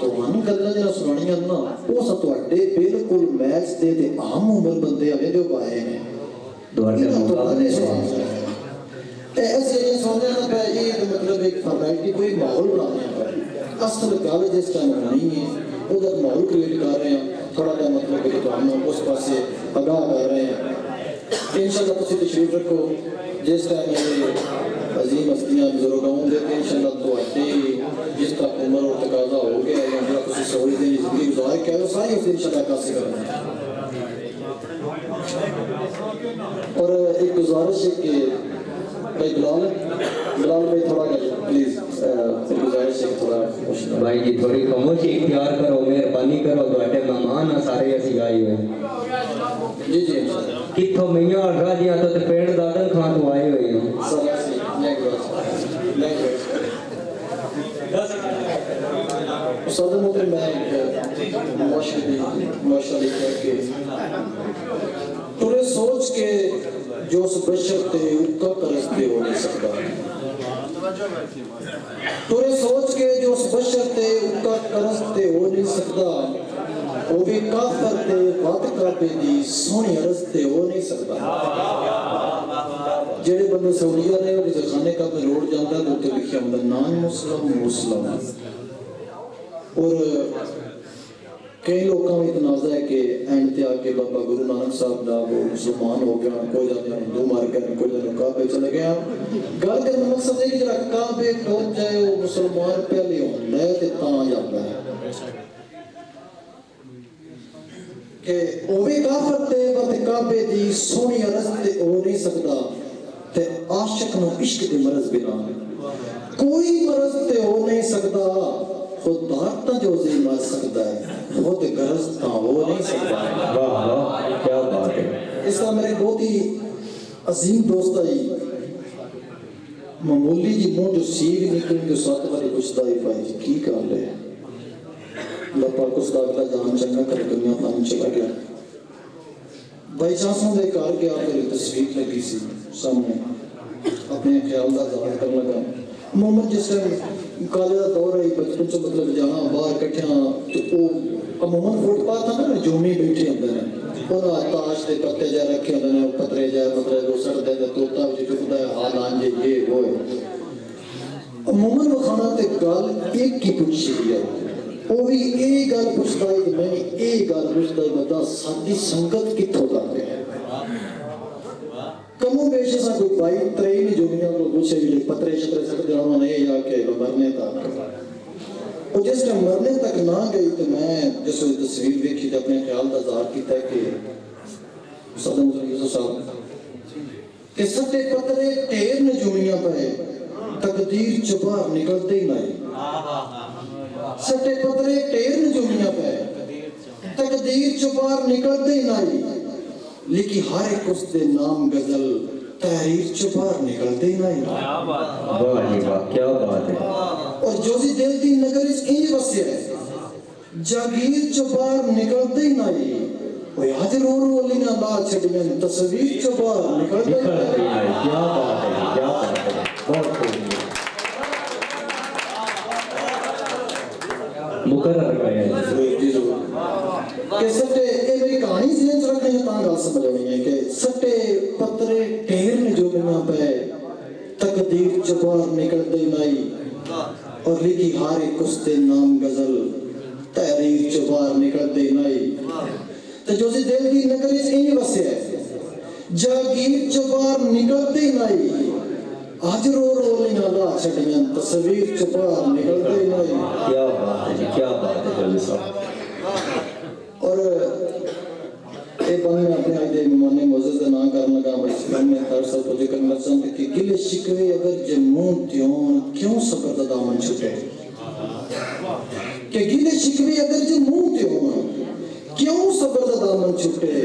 ਤੁਹਾਨੂੰ ਗੱਲਾਂ ਜਿਹੜਾ ਸੁਣਾਣੀਆਂ ਨਾ ਉਹ ਸਭ ਤੁਹਾਡੇ ਬਿਲਕੁਲ ਮੈਚ ਦੇ ਤੇ ਆਮ ਉਮਰ ਬੰਦੇ ਆਵੇ ਜੋ ਪਾਏ ਨੇ ਤੁਹਾਡੇ ਮੁਕਾਬਲੇ ਤੇ ਐਸੇ ਸੋਚਿਆ ਨਾ ਕਿ ਇਹ ਮਤਲਬ ਇੱਕ ਫਾਰਮੈਲਿਟੀ ਕੋਈ ਮਾਹੌਲ ਬਣਾਉਣਾ ਹੈ ਅਸਲ ਗੱਲ ਜਿਸ ਟਾਈਮ ਨਹੀਂ ਹੈ ਉਹਦਾ ਮਾਹੌਲ ਕ੍ਰੀਏਟ ਕਰ ਰਹੇ ਹਾਂ ਥੋੜਾ ਜਿਹਾ ਮਤਲਬ ਕਿ ਤੁਹਾਨੂੰ ਉਸ ਪਾਸੇ ਅਗਾਹ ਕਰ ਰਹੇ ਹਾਂ ਇੰਸ਼ਾਅੱਲਾ ਤੁਸੀਂ ਤਸ਼ਰੀਫ ਰੱਖੋ ਜਿਸ ਟਾਈਮ ਇਹ عظیم ہستیاں بزرگوں دے انشاءاللہ تواڈے جس تک عمر اور تقاضا ہو گیا یا جو تسی سہولت دی زندگی گزار کے آئے ہو ساری اس انشاءاللہ کاسے کرنا اور ایک گزارش ہے کہ بھائی بلال بھائی تھوڑا پلیز ایک گزارش ہے تھوڑا بھائی جی تھوڑی خاموشی اختیار کرو مہربانی کرو تواڈے مہمان سارے اسی آئے ہوئے جی جی کتھوں میاں اور راجیاں تو پیڑ دادن خان تو آئے ہوئے ہیں استاد محترم میں معاشرے کے تورے سوچ کے جو اس بشر تے اکا کرستے ہو نہیں سکتا تورے سوچ کے جو اس بشر تے اکا کرستے ہو نہیں سکتا وہ بھی کافر تے وقت کعبے دی سونی رستے ہو نہیں سکتا جڑے بندے سعودیہ رہے اور جسے خانے کا میں روڑ جاندہ ہے تو لکھیا ہوں نان مسلم مسلم اور کئی لوگ کا بھی تنازع ہے کہ اینڈ تے آکے بابا گرو نانک صاحب دا وہ مسلمان ہو گیا کوئی جانے ہندو مار گیا کوئی جانے کعبے چلے گیا گل کرنے مقصد ہے کہ جرا کعبے پہنچ جائے وہ مسلمان پہلے ہوں نئے تے تاں جاتا ہے کہ وہ بھی کافر تے وقت کعبے دی سونی رستے ہو نہیں سکتا تے عاشق نو عشق دے مرض بنا کوئی مرض تے ہو نہیں سکتا خود دارتا جو زی مر سکتا ہے خود غرض تا ہو نہیں سکتا ہے واہ واہ کیا بات ہے اس کا میرے بہت ہی عظیم دوست آئی معمولی جی منہ جو سیگ نکل جو ساتھ والی پوچھتا ہے بھائی کی کال ہے اللہ پاک اس کا اگلا جان چنگا کر دنیا پانی چلا گیا بھائی چانسوں دے کار کے آپ کے تصویر لگی سی سامنے اپنے خیال دا ظاہر کر لگا محمد جس ٹائم کالے دا دور ہے بچپن سے مطلب جہاں باہر کٹھیاں تو وہ محمد فوٹ پاتا نا جومی بیٹھے اندر ہیں اور تاش دے پتے جا رکھے اندر ہیں پترے جا پترے کو سڑ دے توتا جو چکتا ہے حال آنجے یہ وہ ہے محمد مخانہ تے گال ایک کی پوچھی ہے وہ بھی ایک گال پوچھتا ہے کہ میں نے ایک گال پوچھتا ہے بتا ساتھی سنگت کتھوں کرتے ہیں کموں بیشے سا کوئی بائی ترین جو میاں کو پوچھے بھی پترے شترے سکتے جانا نہیں یا کہ مرنے تک اور جس میں مرنے تک نہ گئی تو میں جس وقت تصویر دیکھی تھی اپنے خیال دا ظاہر کیتا ہے کہ صدم یوسف صاحب کہ سٹے پترے ٹیر نجومیاں پہ تقدیر چبار نکلتے ہی نہیں سٹے پترے ٹیر نجومیاں پہ تقدیر چبار نکلتے ہی نہیں لیکن ہر ایک اس دے نام غزل تحریر چبار نکلتے ہی نہیں واہ جی واہ کیا بات ہے اور جوزی دل دی نگر اس انج بسے ہے جاگیر چبار نکلتے ہی نہیں وہ آج رو رو لینا لا چھڑیاں تصویر چبار نکلتے ہی نہیں کیا بات ہے کیا بات ہے بہت خوب مقرر گئے کہ سٹے یہ میری کہانی سے نہیں رکھنے ہیں تاں گل سمجھ ہوئی ہے کہ سٹے پترے ٹیر نے جو بنا پہ تقدیر چبار نکلتے نہیں اور لکھی ہار ایک اس دے نام غزل تحریر چبار نکلتے نہیں تو جو سی دل دی نگر اس انج بسے ہے جاگیر چبار نکلتے نہیں آج رو رو لینا لا چھڑیاں تصویر چبار نکلتے نہیں کیا بات ہے کیا بات ہے جلد صاحب اور اے بہن میں اپنے آئیدے ممانے معزز نہ کرنا لگا بس میں ترسا تو ذکر مرسن کہ گلے شکوے اگر جمون تیون کیوں صبر دا دامن چھٹے کہ گلے شکوے اگر جمون تیون کیوں صبر دا دامن چھٹے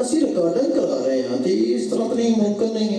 ਅਸੀਂ ਰਿਕਾਰਡਿੰਗ ਕਰਾ ਰਹੇ ਹਾਂ ਤੇ ਇਸ ਤਰ੍ਹਾਂ ਤਾਂ ਨਹੀਂ ਮੁਮਕਿਨ ਨਹੀਂ ਹੈ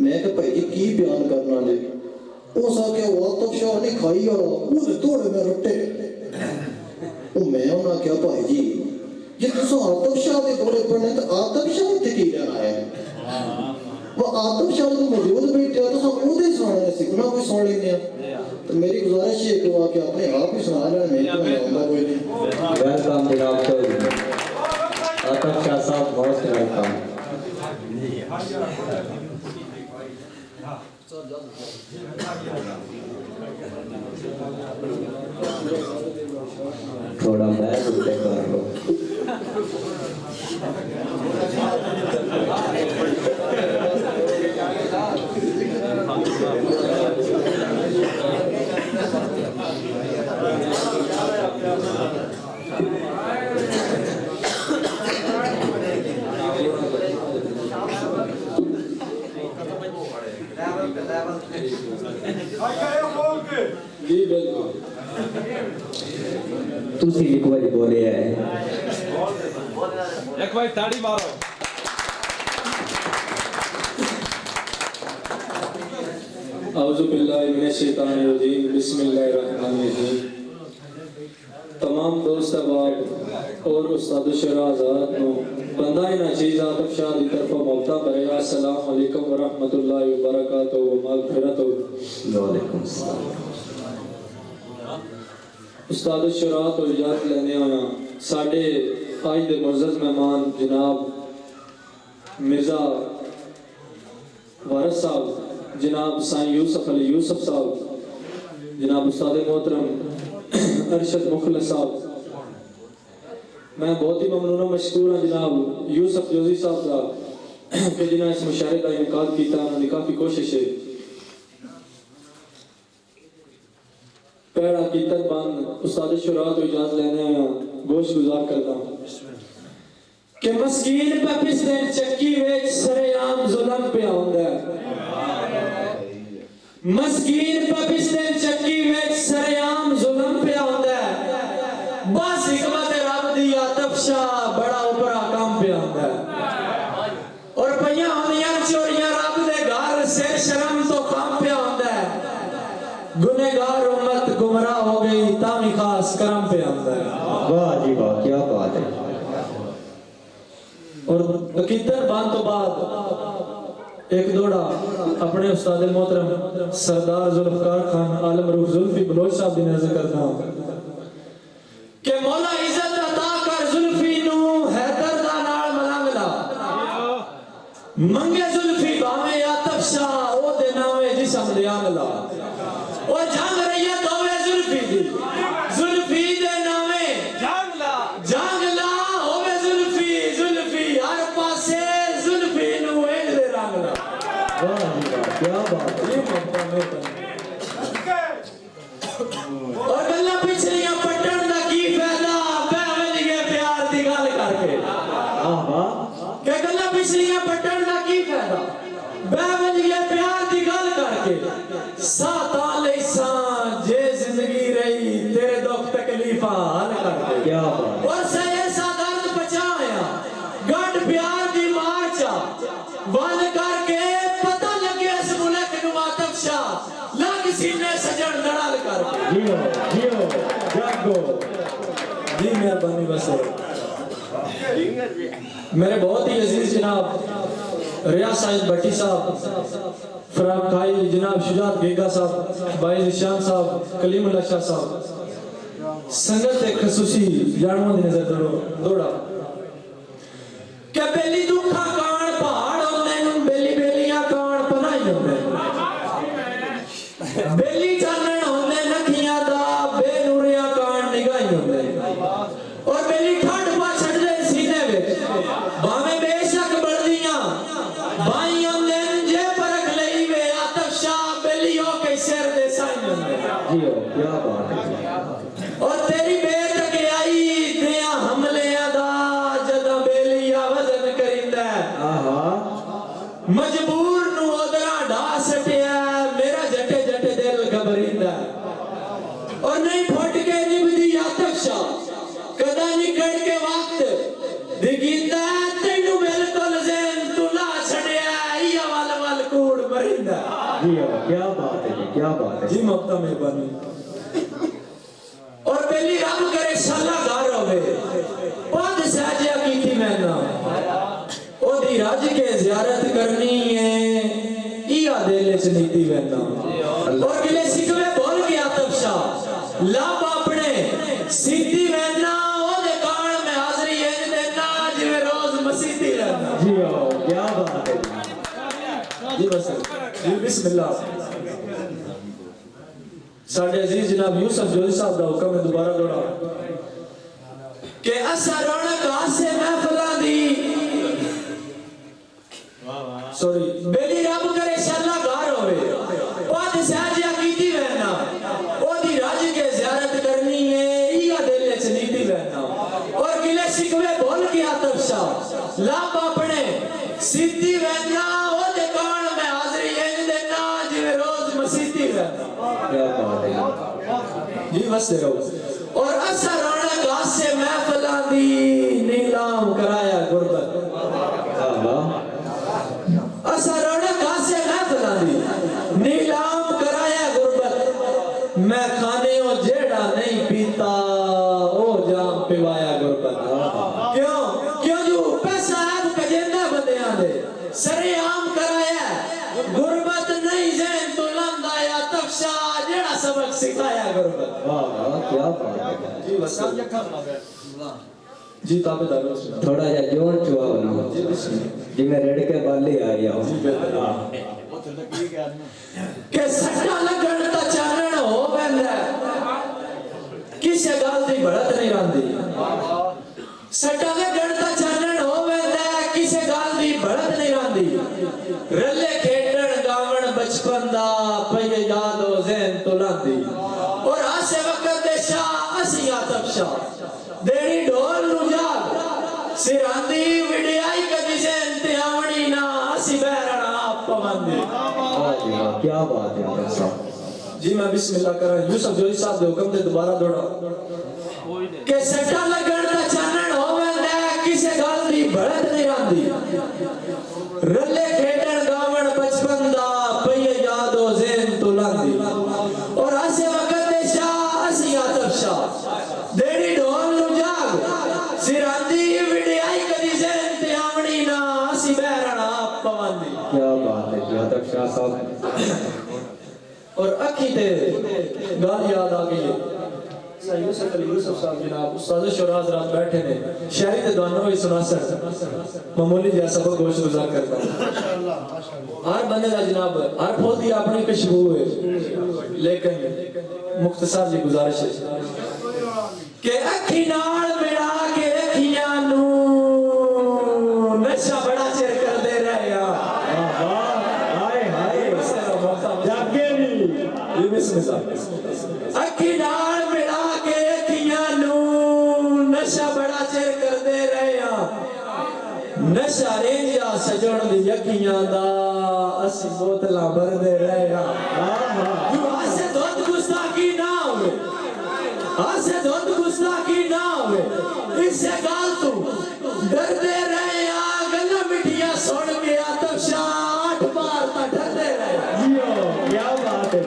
ਮੈਂ ਕਿਹਾ ਭਾਈ ਜੀ ਕੀ ਬਿਆਨ ਕਰਨਾ ਜੇ ਉਹ ਸਕੇ ਆਤਫ ਸ਼ਾਹ ਨੇ ਖਾਈ ਆ ਉਹਦੇ ਤੋੜੇ ਮੈਂ ਰੁੱਟੇ ਉਹ ਮੈਂ ਉਹਨਾਂ ਕਿਹਾ ਭਾਈ ਜੀ ਜੇ ਤੁਸੀਂ ਆਤਫ ਸ਼ਾਹ ਦੇ ਤੋੜੇ ਪੜਨੇ ਤਾਂ ਆਤਫ ਸ਼ਾਹ ਤੇ ਕੀ ਲੈਣਾ ਹੈ وہ آتف شاہ تو موجود بیٹھے ہو تو ہم وہ دے سنانے سکھنا کوئی سن لینے ہیں تو میری گزارش ہے کہ وہ آکے اپنے آپ ہی سنا لینا میں تو آؤں گا کوئی نہیں ویلکم جناب چودھری آتف شاہ صاحب بہت ویلکم تھوڑا بیگ اٹھے کر لو جی بالکل تسی لکھو جی بولے ہے ایک بھائی تاڑی مارو اعوذ باللہ من الشیطان الرجیم بسم اللہ الرحمن الرحیم تمام دوست احباب اور استاد شرح حضرات نو بندہ ناچیز آتف شاہ دی طرف موقع برے السلام علیکم ورحمۃ اللہ وبرکاتہ و مغفرت وعلیکم السلام استاد شرح تو اجازت لینے ہویا ساڑھے آج دے معزز مہمان جناب مرزا وارث صاحب جناب سائیں یوسف علی یوسف صاحب جناب استاد محترم ارشد مخلص صاحب میں بہت ہی ممنون و مشکور ہوں جناب یوسف جوزی صاحب کا کہ جنہاں اس مشاہرے کا انعقاد کیتا انہوں نے کافی کوشش ہے پہلا حقیقت بند استاد شراح تو اجازت لینے آیا گوشت گزار کرتا ہوں کہ مسکین پہ پسدن چکی ویچ سریام ظلم پہ آندا ہے مسکین پہ پسدن چکی ویچ سریام ظلم پہ آندا ہے بس حکمت رب دی آتف شاہ بڑا اوپرا کام پہ آندا ہے اور پہیاں ہونیاں چوریاں رب دے گھر سے شرم تو کام پہ آندا ہے گنہگار امت گمراہ ہو گئی تامی خاص کرم پہ آندا ہے واہ جی واہ کیا بات ہے اور عقیدت بان تو بعد ایک دوڑا اپنے استاد محترم سردار ذوالفقار خان عالم روح زلفی بلوچ صاحب دی نظر کرتا ہوں کہ مولا عزت عطا کر زلفی نو حیدر دا نال ملانگلا منگے زلفی باویں آتف شاہ او دے ناویں جسم دے آنگلا او جانگ رہی ہے دوے زلفی دی زلفی دے ناویں جانگلا ہوے زلفی زلفی ہر پاسے زلفی نو اینج دے رانگلا واہ جی واہ کیا بات ہے یہ موقع میں اور گلہ پچھلیاں پٹن دا کی فیدہ بیوے لگے پیار دی گل کر کے کہ گلہ پچھلیاں پٹن دا کی فیدہ بیوے لگے پیار دی گل کر کے ساتھ آلے سان جے زندگی رہی تیرے دکھ تکلیفہ حل کر کے کیا بات اور سے ایسا درد بچایا گھٹ پیار دی مارچا ون کر کے پتہ لگے اس ملک نو آتف شاہ لگ سینے سجن دڑال کر کے جیو جاگو جی مہربانی بس میرے بہت ہی عزیز جناب ریاض سائنس بٹی صاحب فرام کھائی جناب شجاعت گیگا صاحب باعث شان صاحب کلیم اللہ شاہ صاحب سنگت ایک خصوصی جانوں دی نظر دوڑا کہ بیلی دکھا کان پہاڑ ہوندے بیلی بیلیاں کان پنائی ہوندے کیا بات ہے اور تیری بیت کے آئی دیاں حملیاں دا جدہ بیلیا وزن کرندہ مجبور نو ادرا ڈھا سٹیا میرا جٹے جٹے دل گھبرندہ اور نہیں پھٹ کے نبدی یا تفشا کدا نکڑ کے وقت دگیندہ تینو بالکل زین تلا چھڑیا یا وال وال کوڑ مرندہ جی کیا بات ہے کیا بات ہے جی مقتہ میں بنی اور پہلی رب کرے شاللہ گھر ہوئے پانچ ساجیہ کی تھی میں نا او دی راج کے زیارت کرنی ہے ای آدھے چنیتی میں نا اور گلے سکھوے بول گیا تفشا لاب اپنے سیدھی میں نا او دے کان میں حاضری ہے دینا جوے روز مسیدھی رہنا جی کیا بات ہے جی بس جی بسم اللہ ساڑھے عزیز جناب یوسف جوزی صاحب دا حکم ہے دوبارہ دوڑا کہ اسا رونق آسے محفلہ دی سوری بیلی رب کرے شاللہ گھر ہوئے پانچ ساجیہ کیتی بہنا او دی راج کے زیارت کرنی ہے ایہ دلے چنیتی بہنا اور گلے شکوے بول گیا تفشا لاب اپنے سیدھی بہنا او دے کان میں حاضری ہے دینا جوے روز مسیدھی بہنا کیا بات ہے جی بس دے رہو اور اسا رونق آسے محفلہ دی نیلام کرایا غربت اسا رونق آسے محفلہ دی نیلام کرایا غربت میں کھانے ہو جیڑا نہیں پیتا او جام پیوایا غربت کیوں جو پیسہ ہے کجندہ بندیاں دے سرے عام کرایا غربت نہیں زین تو لندہ یا تفشا جیڑا سبق سکھایا غربت کیا بات ہے جی بس جی تابع دارو تھوڑا جا جون چوا بنا جی میں ریڑ کے بالی آئی ہوں کہ سٹا لگن تا چانن ہو بندہ کسے گال دی بڑھت نہیں راندی سٹا لگن تا چانن ہو بندہ کسے گال دی بڑھت نہیں راندی رلے کھیٹن گاون بچپن دا پہے یاد و ذہن تو لاندی اور آسے وقت دے شاہ اسی آتب شاہ دیڑی ڈھول نو جاگ سراندی ویڈیائی کدی سے انتہاونی نا اسی بہرنا آپ پماندی کیا بات ہے جی میں بسم اللہ کر رہا ہوں یوسف جوزی صاحب دے حکم دے دوبارہ دوڑا کہ سٹا لگن دا چانن ہوویں دے کسے گال دی بڑھت نہیں راندی رلے کھیٹن گاون بچپن دا پہیے یاد و ذہن تو لاندی اور آسے وقت دے شاہ اسی آتب شاہ دیڑی ڈھول نو جاگ سراندی ویڈیائی کدی سے انتہاونی نا اسی بہرنا آپ پماندی کیا بات ہے یادب شاہ صاحب اور اکھی تے گال یاد آگئی ہے یوسف علی یوسف صاحب جناب استاد شورا حضرات بیٹھے نے شہری تے دوانوں ہی سنا سر معمولی جہاں سبق گوشت گزار کرتا ہوں ہر بندے دا جناب ہر پھول دی اپنی کشبو ہے لیکن مختصر جی گزارش ہے کہ اکھی نال مڑا کے اکھیاں نو نشہ بڑا چیر کر دے رہے اکھی نال مڑا کے اکھیاں نو نشہ بڑا چیر کر دے رہے نشہ رینجا سجن دی اکھیاں دا اسی بوتلاں بھر دے رہے جو آسے دھوت گستاخی نہ ہوئے آسے دھوت گستاخی نہ ہوئے اس سے گال تو ڈر دے رہے گلہ مٹھیاں سوڑ کے آتب شاہ 8 بار تا ڈر دے رہے کیا بات ہے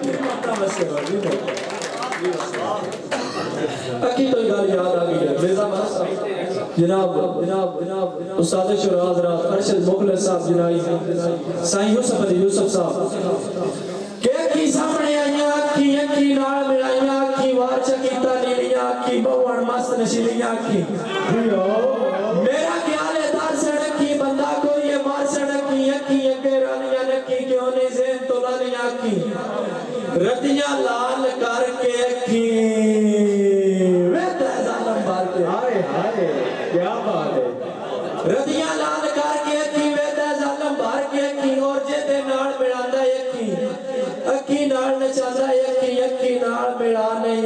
اکی تو گال یاد آگئی ہے میزا مارسا جناب استاد شورا حضرات ارشد مخلص صاحب جنائی سائیں یوسف علی یوسف صاحب کہ اکی سامنے آئیاں اکی نال ملائیاں اکی وارچہ کی تالیلیاں اکی بوان مست نشیلیاں اکی میرا خیال ہے دار سڑکی بندہ کوئی ہے مار سڑکی اکی رانیاں نکی کیوں نہیں زین تو لالیاں اکی ردیاں لال کر کے اکی ویدہ ظالم بار کے ہائے ہائے کیا بات ہے ردیاں لال کر کے اکی ویدہ ظالم بار کے اکی اور جیتے نال ملاندہ اکی اکی نال نچاندہ اکی نال ملان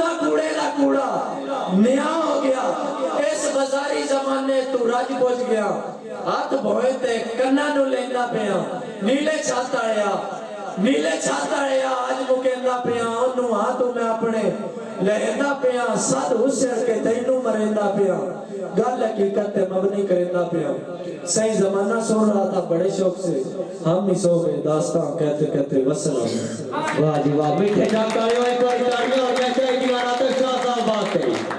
دا کوڑے دا کوڑا نیا ہو گیا اس بازاری زمانے تو رج پہنچ گیا ہاتھ بھوئے تے کنا نو لینا پیا نیلے چھاتا رہیا آج مکیندا پیا انہوں ہاتھوں میں اپنے لہندا پیا ساتھ حسر کے تینوں مریندا پیا گل حقیقت تے مبنی کریندا پیا صحیح زمانہ سن رہا تھا بڑے شوق سے ہم ہی سو گئے داستان کہتے کہتے وسلام واہ جی واہ میٹھے جا کے آئے ہو ایک بار